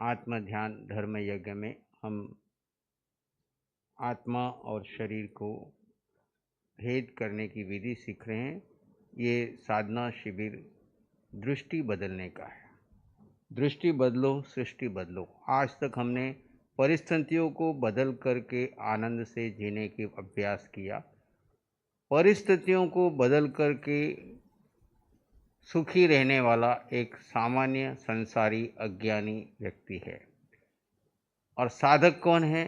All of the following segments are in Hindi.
आत्म ध्यान धर्म यज्ञ में हम आत्मा और शरीर को भेद करने की विधि सीख रहे हैं। ये साधना शिविर दृष्टि बदलने का है। दृष्टि बदलो सृष्टि बदलो। आज तक हमने परिस्थितियों को बदल करके आनंद से जीने की अभ्यास किया। परिस्थितियों को बदल करके सुखी रहने वाला एक सामान्य संसारी अज्ञानी व्यक्ति है। और साधक कौन है?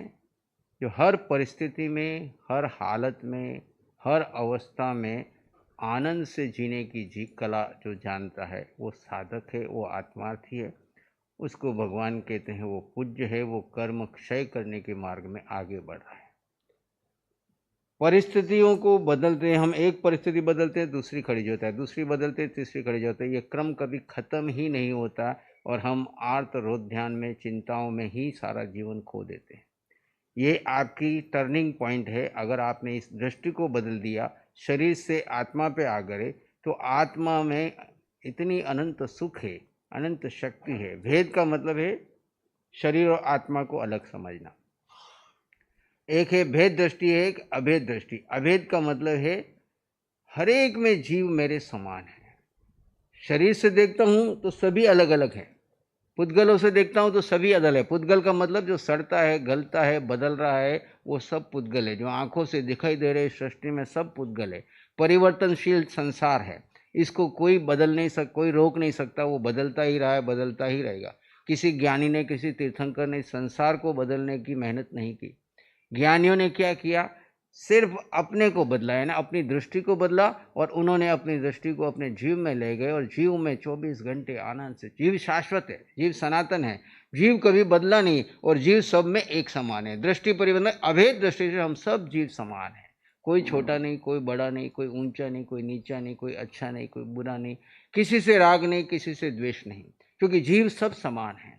जो हर परिस्थिति में, हर हालत में, हर अवस्था में आनंद से जीने की कला जो जानता है वो साधक है, वो आत्मार्थी है। उसको भगवान कहते हैं वो पूज्य है, वो कर्म क्षय करने के मार्ग में आगे बढ़ रहा है। परिस्थितियों को बदलते हैं हम, एक परिस्थिति बदलते हैं दूसरी खड़ी होता है, दूसरी बदलते हैं तीसरी खड़ी होता है। ये क्रम कभी खत्म ही नहीं होता और हम आर्त रोध ध्यान में, चिंताओं में ही सारा जीवन खो देते हैं। ये आपकी टर्निंग पॉइंट है। अगर आपने इस दृष्टि को बदल दिया, शरीर से आत्मा पे आ गए, तो आत्मा में इतनी अनंत सुख है, अनंत शक्ति है। भेद का मतलब है शरीर और आत्मा को अलग समझना। एक है भेद दृष्टि, है एक अभेद दृष्टि। अभेद का मतलब है हर एक में जीव मेरे समान है। शरीर से देखता हूं तो सभी अलग अलग हैं, पुद्गलों से देखता हूं तो सभी अलग है। पुद्गल का मतलब जो सड़ता है, गलता है, बदल रहा है, वो सब पुद्गल है। जो आंखों से दिखाई दे रहे सृष्टि में सब पुद्गल है। परिवर्तनशील संसार है, इसको कोई बदल नहीं सकता, कोई रोक नहीं सकता। वो बदलता ही रहा है, बदलता ही रहेगा। किसी ज्ञानी ने, किसी तीर्थंकर ने संसार को बदलने की मेहनत नहीं की। ज्ञानियों ने क्या किया? सिर्फ अपने को बदला, है ना, अपनी दृष्टि को बदला। और उन्होंने अपनी दृष्टि को अपने जीव में ले गए और जीव में 24 घंटे आनंद से। जीव शाश्वत है, जीव सनातन है, जीव कभी बदला नहीं और जीव सब में एक समान है। दृष्टि परिवर्तन, अभेद दृष्टि से हम सब जीव समान है। कोई छोटा नहीं, कोई बड़ा नहीं, कोई ऊंचा नहीं, कोई नीचा नहीं, कोई अच्छा नहीं, कोई बुरा नहीं, किसी से राग नहीं, किसी से द्वेष नहीं, क्योंकि जीव सब समान है।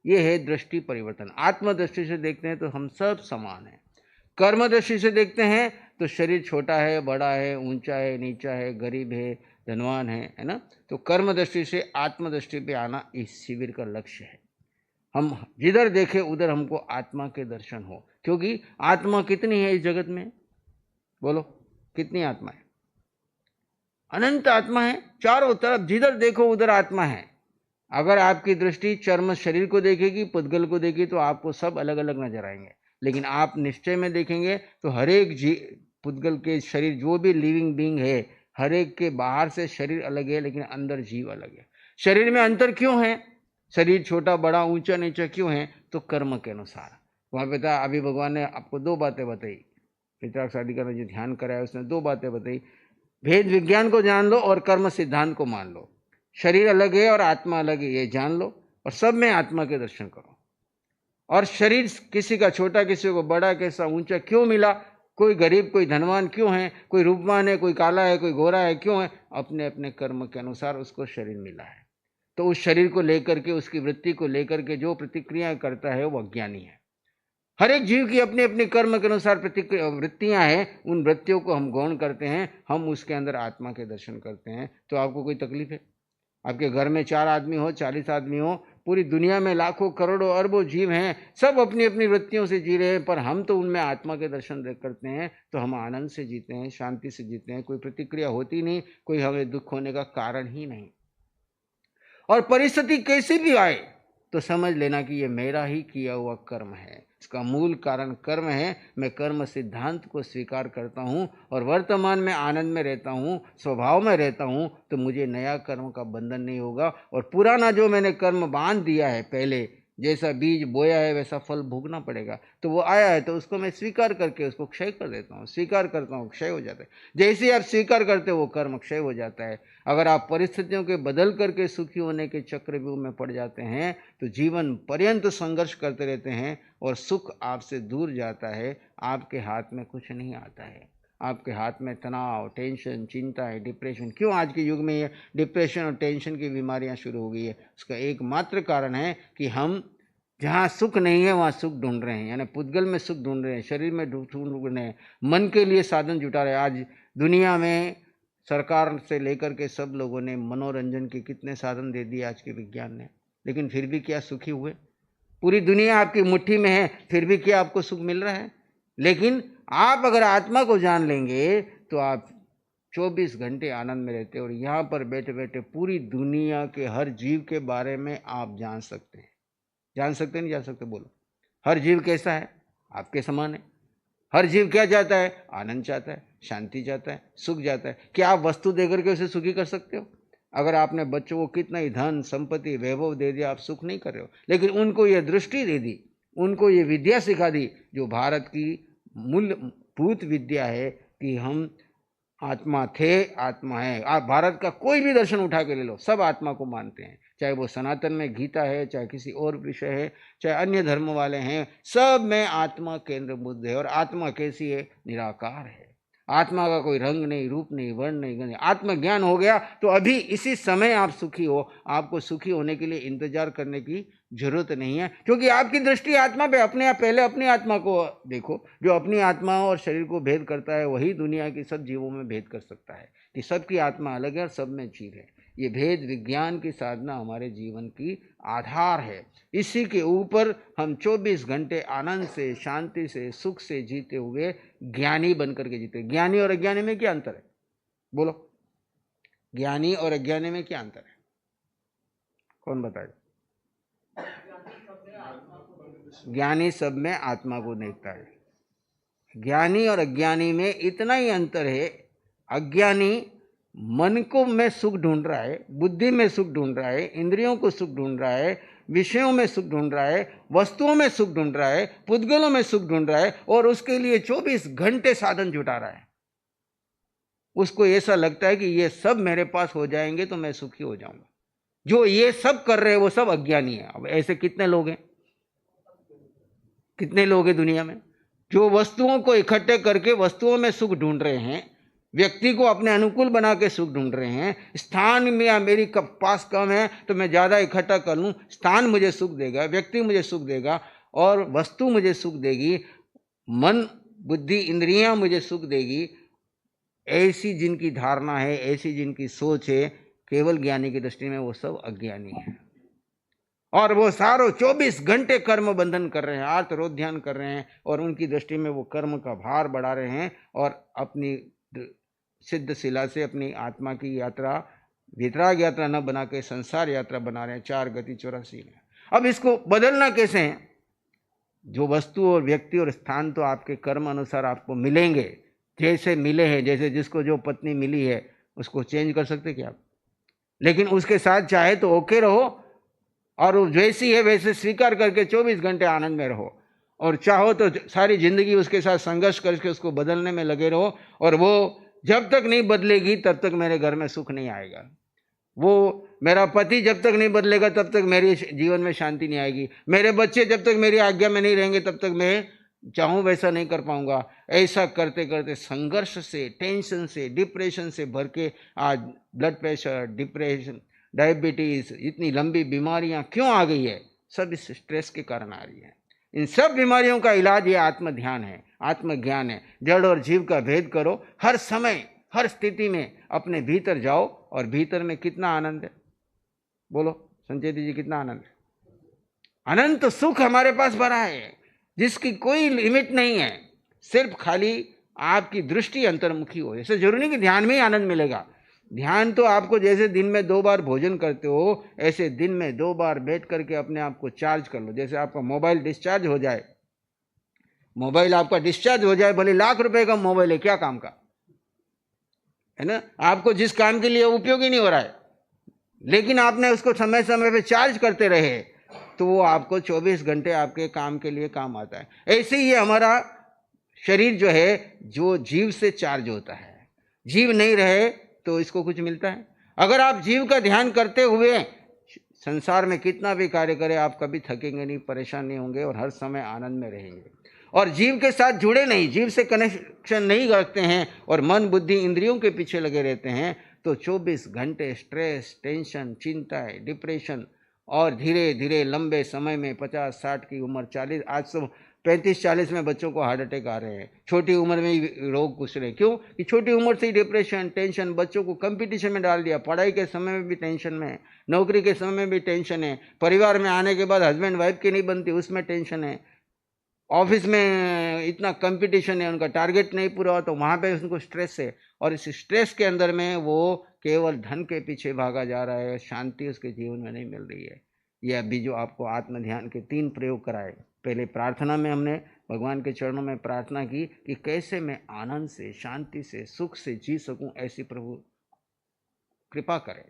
ये है दृष्टि परिवर्तन। आत्मदृष्टि से देखते हैं तो हम सब समान हैं। कर्म दृष्टि से देखते हैं तो शरीर छोटा है, बड़ा है, ऊंचा है, नीचा है, गरीब है, धनवान है ना। तो कर्म दृष्टि से आत्मदृष्टि पे आना इस शिविर का लक्ष्य है। हम जिधर देखें उधर हमको आत्मा के दर्शन हो, क्योंकि आत्मा कितनी है इस जगत में? बोलो, कितनी आत्मा है? अनंत आत्मा है। चारों तरफ जिधर देखो उधर आत्मा है। अगर आपकी दृष्टि चर्म शरीर को देखेगी, पुद्गल को देखेगी, तो आपको सब अलग अलग नजर आएंगे। लेकिन आप निश्चय में देखेंगे तो हर एक पुद्गल के शरीर, जो भी लिविंग बीइंग है, हर एक के बाहर से शरीर अलग है लेकिन अंदर जीव अलग है। शरीर में अंतर क्यों है? शरीर छोटा बड़ा ऊंचा नीचा क्यों है? तो कर्म के अनुसार। वहां पे था, अभी भगवान ने आपको दो बातें बताई। पितराक शादी का जो ध्यान कराया उसने दो बातें बताई। भेद विज्ञान को जान लो और कर्म सिद्धांत को मान लो। शरीर अलग है और आत्मा अलग है, ये जान लो और सब में आत्मा के दर्शन करो। और शरीर किसी का छोटा, किसी को बड़ा, कैसा ऊंचा क्यों मिला, कोई गरीब कोई धनवान क्यों है, कोई रूपवान है, कोई काला है, कोई गोरा है, क्यों है? अपने अपने कर्म के अनुसार उसको शरीर मिला है। तो उस शरीर को लेकर के, उसकी वृत्ति को लेकर के जो प्रतिक्रियाएं करता है वो अज्ञानी है। हर एक जीव की अपनी अपनी कर्म के अनुसार प्रतिक्रिया वृत्तियां हैं। उन वृत्तियों को हम गौण करते हैं, हम उसके अंदर आत्मा के दर्शन करते हैं। तो आपको कोई तकलीफ है? आपके घर में 4 आदमी हो, 40 आदमी हो, पूरी दुनिया में लाखों करोड़ों अरबों जीव हैं, सब अपनी अपनी वृत्तियों से जी रहे हैं, पर हम तो उनमें आत्मा के दर्शन करते हैं। तो हम आनंद से जीते हैं, शांति से जीते हैं, कोई प्रतिक्रिया होती नहीं, कोई हमें दुख होने का कारण ही नहीं। और परिस्थिति कैसी भी आए तो समझ लेना कि ये मेरा ही किया हुआ कर्म है, इसका मूल कारण कर्म है। मैं कर्म सिद्धांत को स्वीकार करता हूँ और वर्तमान में आनंद में रहता हूँ, स्वभाव में रहता हूँ, तो मुझे नया कर्म का बंधन नहीं होगा। और पुराना जो मैंने कर्म बांध दिया है, पहले जैसा बीज बोया है वैसा फल भोगना पड़ेगा। तो वो आया है तो उसको मैं स्वीकार करके उसको क्षय कर देता हूँ, स्वीकार करता हूँ, क्षय हो जाता है। जैसे ही आप स्वीकार करते हो वो कर्म क्षय हो जाता है। अगर आप परिस्थितियों के बदल करके सुखी होने के चक्रव्यूह में पड़ जाते हैं तो जीवन पर्यंत संघर्ष करते रहते हैं और सुख आपसे दूर जाता है। आपके हाथ में कुछ नहीं आता है। आपके हाथ में तनाव, टेंशन, चिंता है, डिप्रेशन। क्यों आज के युग में ये डिप्रेशन और टेंशन की बीमारियां शुरू हो गई है? उसका एकमात्र कारण है कि हम जहाँ सुख नहीं है वहाँ सुख ढूंढ रहे हैं, यानी पुद्गल में सुख ढूंढ रहे हैं, शरीर में ढूंढ रहे हैं, मन के लिए साधन जुटा रहे हैं। आज दुनिया में सरकार से लेकर के सब लोगों ने मनोरंजन के कितने साधन दे दिए आज के विज्ञान ने, लेकिन फिर भी क्या सुखी हुए? पूरी दुनिया आपकी मुट्ठी में है, फिर भी क्या आपको सुख मिल रहा है? लेकिन आप अगर आत्मा को जान लेंगे तो आप 24 घंटे आनंद में रहते हैं और यहाँ पर बैठे बैठे पूरी दुनिया के हर जीव के बारे में आप जान सकते हैं। जान सकते नहीं जान सकते? बोलो। हर जीव कैसा है? आपके समान है। हर जीव क्या चाहता है? आनंद चाहता है, शांति चाहता है, सुख चाहता है। क्या आप वस्तु देकर के उसे सुखी कर सकते हो? अगर आपने बच्चों को कितना ही धन संपत्ति वैभव दे दिया, आप सुख नहीं कर रहे हो। लेकिन उनको ये दृष्टि दे दी, उनको ये विद्या सिखा दी, जो भारत की मूलभूत विद्या है कि हम आत्मा थे, आत्मा है। आप भारत का कोई भी दर्शन उठा के ले लो, सब आत्मा को मानते हैं। चाहे वो सनातन में गीता है, चाहे किसी और विषय है, चाहे अन्य धर्म वाले हैं, सब में आत्मा केंद्रभूत है। और आत्मा कैसी है? निराकार है। आत्मा का कोई रंग नहीं, रूप नहीं, वर्ण नहीं, गंध नहीं। आत्मज्ञान हो गया तो अभी इसी समय आप सुखी हो। आपको सुखी होने के लिए इंतजार करने की जरूरत नहीं है, क्योंकि आपकी दृष्टि आत्मा पे। अपने आप पहले अपनी आत्मा को देखो। जो अपनी आत्मा और शरीर को भेद करता है वही दुनिया की सब जीवों में भेद कर सकता है, कि सबकी आत्मा अलग है और सब में जीव है। ये भेद विज्ञान की साधना हमारे जीवन की आधार है। इसी के ऊपर हम 24 घंटे आनंद से, शांति से, सुख से जीते हुए ज्ञानी बनकर के जीते। ज्ञानी और अज्ञानी में क्या अंतर है? बोलो। ज्ञानी और अज्ञानी में क्या अंतर है? कौन बताएगा? ज्ञानी सब में आत्मा को देखता है। ज्ञानी और अज्ञानी में इतना ही अंतर है, अज्ञानी मन को में सुख ढूंढ रहा है, बुद्धि में सुख ढूंढ रहा है, इंद्रियों को सुख ढूंढ रहा है, विषयों में सुख ढूंढ रहा है, वस्तुओं में सुख ढूंढ रहा है, पुद्गलों में सुख ढूंढ रहा है, और उसके लिए 24 घंटे साधन जुटा रहा है। उसको ऐसा लगता है कि ये सब मेरे पास हो जाएंगे तो मैं सुखी हो जाऊंगा। जो ये सब कर रहे हैं वो सब अज्ञानी है। अब ऐसे कितने लोग हैं? कितने लोग हैं दुनिया में जो वस्तुओं को इकट्ठे करके वस्तुओं में सुख ढूंढ रहे हैं, व्यक्ति को अपने अनुकूल बना के सुख ढूंढ रहे हैं। स्थान में या मेरी पास कम है तो मैं ज़्यादा इकट्ठा कर लूँ, स्थान मुझे सुख देगा, व्यक्ति मुझे सुख देगा और वस्तु मुझे सुख देगी, मन बुद्धि इंद्रियां मुझे सुख देगी। ऐसी जिनकी धारणा है, ऐसी जिनकी सोच है, केवल ज्ञानी की दृष्टि में वो सब अज्ञानी है। और वो सारों 24 घंटे कर्म बंधन कर रहे हैं, आर्त रोध ध्यान कर रहे हैं, और उनकी दृष्टि में वो कर्म का भार बढ़ा रहे हैं और अपनी सिद्ध शिला से अपनी आत्मा की यात्रा वितराग यात्रा न बना के संसार यात्रा बना रहे हैं। 4 गति 84 में। अब इसको बदलना कैसे है? जो वस्तु और व्यक्ति और स्थान तो आपके कर्म अनुसार आपको मिलेंगे, जैसे मिले हैं। जैसे जिसको जो पत्नी मिली है उसको चेंज कर सकते क्या आप? लेकिन उसके साथ चाहे तो ओके रहो और वो जैसी है वैसे स्वीकार करके 24 घंटे आनंद में रहो, और चाहो तो सारी जिंदगी उसके साथ संघर्ष करके उसको बदलने में लगे रहो। और वो जब तक नहीं बदलेगी तब तक मेरे घर में सुख नहीं आएगा। वो मेरा पति जब तक नहीं बदलेगा तब तक मेरे जीवन में शांति नहीं आएगी। मेरे बच्चे जब तक मेरी आज्ञा में नहीं रहेंगे तब तक मैं चाहूँ वैसा नहीं कर पाऊंगा। ऐसा करते करते संघर्ष से, टेंशन से, डिप्रेशन से भर के आज ब्लड प्रेशर, डिप्रेशन, डायबिटीज, इतनी लंबी बीमारियां क्यों आ गई है? सब इस स्ट्रेस के कारण आ रही है। इन सब बीमारियों का इलाज ये आत्म ध्यान है, आत्मज्ञान है। जड़ और जीव का भेद करो। हर समय हर स्थिति में अपने भीतर जाओ, और भीतर में कितना आनंद है? बोलो संजय जी, कितना आनंद है? अनंत सुख हमारे पास भरा है जिसकी कोई लिमिट नहीं है। सिर्फ खाली आपकी दृष्टि अंतर्मुखी हो। ऐसे जरूरी नहीं कि ध्यान में ही आनंद मिलेगा। ध्यान तो आपको जैसे दिन में 2 बार भोजन करते हो, ऐसे दिन में 2 बार बैठ करके अपने आप को चार्ज कर लो। जैसे आपका मोबाइल डिस्चार्ज हो जाए, मोबाइल आपका डिस्चार्ज हो जाए, भले लाख रुपए का मोबाइल है, क्या काम का है ना? आपको जिस काम के लिए उपयोगी नहीं हो रहा है, लेकिन आपने उसको समय समय पे चार्ज करते रहे तो वो आपको 24 घंटे आपके काम के लिए काम आता है। ऐसे ही हमारा शरीर जो है, जो जीव से चार्ज होता है। जीव नहीं रहे तो इसको कुछ मिलता है? अगर आप जीव का ध्यान करते हुए संसार में कितना भी कार्य करें, आप कभी थकेंगे नहीं, परेशान नहीं होंगे और हर समय आनंद में रहेंगे। और जीव के साथ जुड़े नहीं, जीव से कनेक्शन नहीं रखते हैं और मन बुद्धि इंद्रियों के पीछे लगे रहते हैं, तो 24 घंटे स्ट्रेस, टेंशन, चिंता, डिप्रेशन और धीरे धीरे लंबे समय में 50-60 की उम्र 40, आज तो 35-40 में बच्चों को हार्ट अटैक आ रहे हैं, छोटी उम्र में ही रोग घुस रहे हैं। क्यों? कि छोटी उम्र से ही डिप्रेशन, टेंशन, बच्चों को कंपटीशन में डाल दिया। पढ़ाई के समय में भी टेंशन में है, नौकरी के समय में भी टेंशन है, परिवार में आने के बाद हस्बैंड वाइफ की नहीं बनती उसमें टेंशन है, ऑफिस में इतना कंपटीशन है, उनका टारगेट नहीं पूरा हो तो वहाँ पे उनको स्ट्रेस है, और इस स्ट्रेस के अंदर में वो केवल धन के पीछे भागा जा रहा है, शांति उसके जीवन में नहीं मिल रही है। ये अभी जो आपको आत्म ध्यान के 3 प्रयोग कराए, पहले प्रार्थना में हमने भगवान के चरणों में प्रार्थना की कि कैसे मैं आनंद से, शांति से, सुख से जी सकूं, ऐसी प्रभु कृपा करें।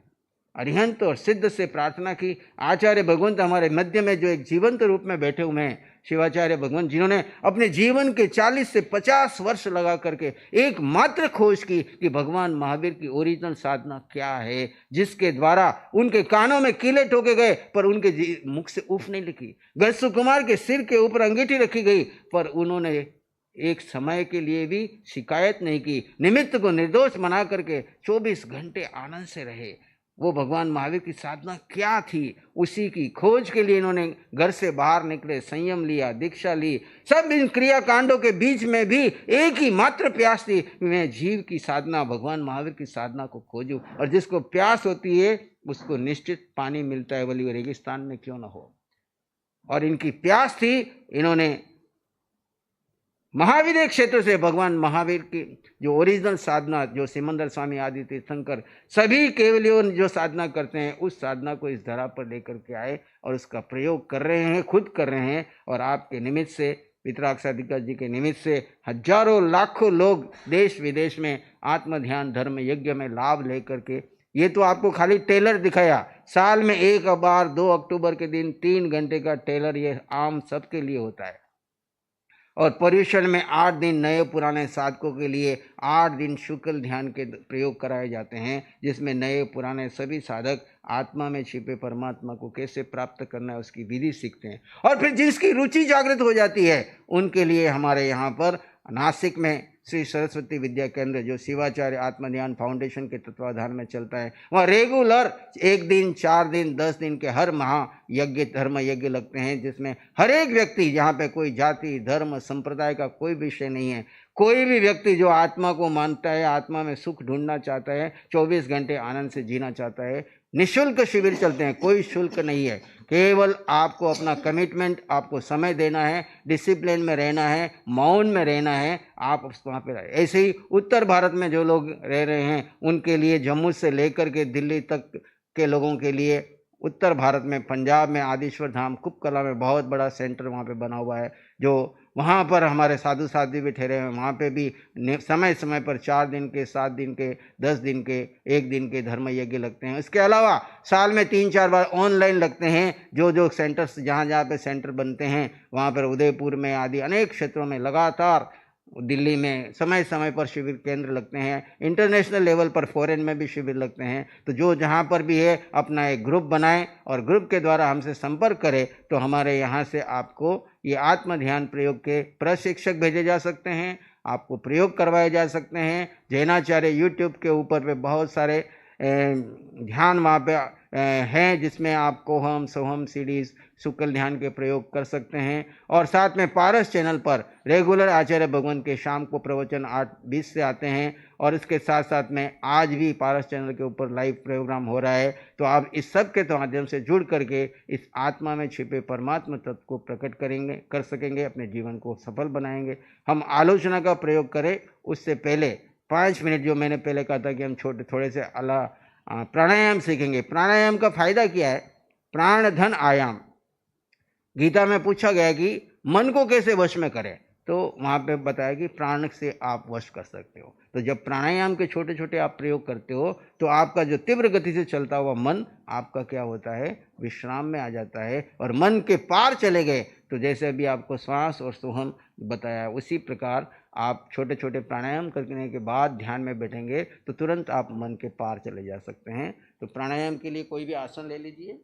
अरिहंत और सिद्ध से प्रार्थना की। आचार्य भगवंत हमारे मध्य में जो एक जीवंत रूप में बैठे हुए हैं, शिवाचार्य भगवंत, जिन्होंने अपने जीवन के 40 से 50 वर्ष लगा करके एकमात्र खोज की कि भगवान महावीर की ओरिजिनल साधना क्या है, जिसके द्वारा उनके कानों में कीले ठोके गए पर उनके मुख से उफ नहीं लिखी, गजसु कुमार के सिर के ऊपर अंगीठी रखी गई पर उन्होंने एक समय के लिए भी शिकायत नहीं की, निमित्त को निर्दोष बना करके 24 घंटे आनंद से रहे। वो भगवान महावीर की साधना क्या थी, उसी की खोज के लिए इन्होंने घर से बाहर निकले, संयम लिया, दीक्षा ली। सब इन क्रिया कांडों के बीच में भी एक ही मात्र प्यास थी, मैं जीव की साधना, भगवान महावीर की साधना को खोजूं। और जिसको प्यास होती है उसको निश्चित पानी मिलता है, भले रेगिस्तान में क्यों ना हो। और इनकी प्यास थी, इन्होंने महावीर क्षेत्र से भगवान महावीर की जो ओरिजिनल साधना, जो सिमंदर स्वामी आदि तीर्थंकर सभी केवलियों जो साधना करते हैं, उस साधना को इस धरा पर लेकर के आए और उसका प्रयोग कर रहे हैं, खुद कर रहे हैं। और आपके निमित्त से, पितराक्षाधिकार जी के निमित्त से हजारों लाखों लोग देश विदेश में आत्म ध्यान धर्म यज्ञ में लाभ लेकर के, ये तो आपको खाली टेलर दिखाया, साल में एक बार 2 अक्टूबर के दिन 3 घंटे का टेलर ये आम सबके लिए होता है। और पर्युषण में 8 दिन नए पुराने साधकों के लिए 8 दिन शुक्ल ध्यान के प्रयोग कराए जाते हैं, जिसमें नए पुराने सभी साधक आत्मा में छिपे परमात्मा को कैसे प्राप्त करना है उसकी विधि सीखते हैं। और फिर जिसकी रुचि जागृत हो जाती है उनके लिए हमारे यहाँ पर नासिक में श्री सरस्वती विद्या केंद्र, जो शिवाचार्य आत्मध्यान फाउंडेशन के तत्वाधान में चलता है, वहाँ रेगुलर 1 दिन, 4 दिन, 10 दिन के हर महा यज्ञ, धर्म यज्ञ लगते हैं, जिसमें हर एक व्यक्ति, जहाँ पे कोई जाति धर्म संप्रदाय का कोई विषय नहीं है, कोई भी व्यक्ति जो आत्मा को मानता है, आत्मा में सुख ढूंढना चाहता है, 24 घंटे आनंद से जीना चाहता है, निःशुल्क शिविर चलते हैं, कोई शुल्क नहीं है। केवल आपको अपना कमिटमेंट, आपको समय देना है, डिसिप्लिन में रहना है, मौन में रहना है, आप वहाँ पे रहे। ऐसे ही उत्तर भारत में जो लोग रह रहे हैं उनके लिए, जम्मू से लेकर के दिल्ली तक के लोगों के लिए, उत्तर भारत में पंजाब में आदिश्वर धाम कुपकला में बहुत बड़ा सेंटर वहाँ पे बना हुआ है, जो वहाँ पर हमारे साधु साध्वी भी ठहरे हैं। वहाँ पे भी समय समय पर 4 दिन के, 7 दिन के, 10 दिन के, 1 दिन के धर्म यज्ञ लगते हैं। इसके अलावा साल में 3-4 बार ऑनलाइन लगते हैं, जो सेंटर्स, जहाँ पे सेंटर बनते हैं वहाँ पर उदयपुर में आदि अनेक क्षेत्रों में लगातार, दिल्ली में समय समय पर शिविर केंद्र लगते हैं, इंटरनेशनल लेवल पर फॉरेन में भी शिविर लगते हैं। तो जो जहाँ पर भी है अपना एक ग्रुप बनाएं और ग्रुप के द्वारा हमसे संपर्क करें, तो हमारे यहाँ से आपको ये आत्म ध्यान प्रयोग के प्रशिक्षक भेजे जा सकते हैं, आपको प्रयोग करवाए जा सकते हैं। जैनाचार्य यूट्यूब के ऊपर पे बहुत सारे ध्यान वहाँ पे हैं, जिसमें आप कोहम सोहम सीरीज शुक्ल ध्यान के प्रयोग कर सकते हैं। और साथ में पारस चैनल पर रेगुलर आचार्य भगवान के शाम को प्रवचन 8:20 से आते हैं, और इसके साथ साथ में आज भी पारस चैनल के ऊपर लाइव प्रोग्राम हो रहा है। तो आप इस सब के माध्यम से जुड़ करके इस आत्मा में छिपे परमात्मा तत्व को प्रकट कर सकेंगे, अपने जीवन को सफल बनाएंगे। हम आलोचना का प्रयोग करें उससे पहले 5 मिनट, जो मैंने पहले कहा था कि हम थोड़े से प्राणायाम सीखेंगे। प्राणायाम का फायदा क्या है? प्राण धन आयाम। गीता में पूछा गया कि मन को कैसे वश में करें, तो वहाँ पे बताया कि प्राण से आप वश कर सकते हो। तो जब प्राणायाम के छोटे छोटे आप प्रयोग करते हो तो आपका जो तीव्र गति से चलता हुआ मन आपका क्या होता है, विश्राम में आ जाता है और मन के पार चले गए। तो जैसे अभी आपको श्वास और सोहम बताया, उसी प्रकार आप छोटे छोटे प्राणायाम करने के बाद ध्यान में बैठेंगे तो तुरंत आप मन के पार चले जा सकते हैं। तो प्राणायाम के लिए कोई भी आसन ले लीजिए।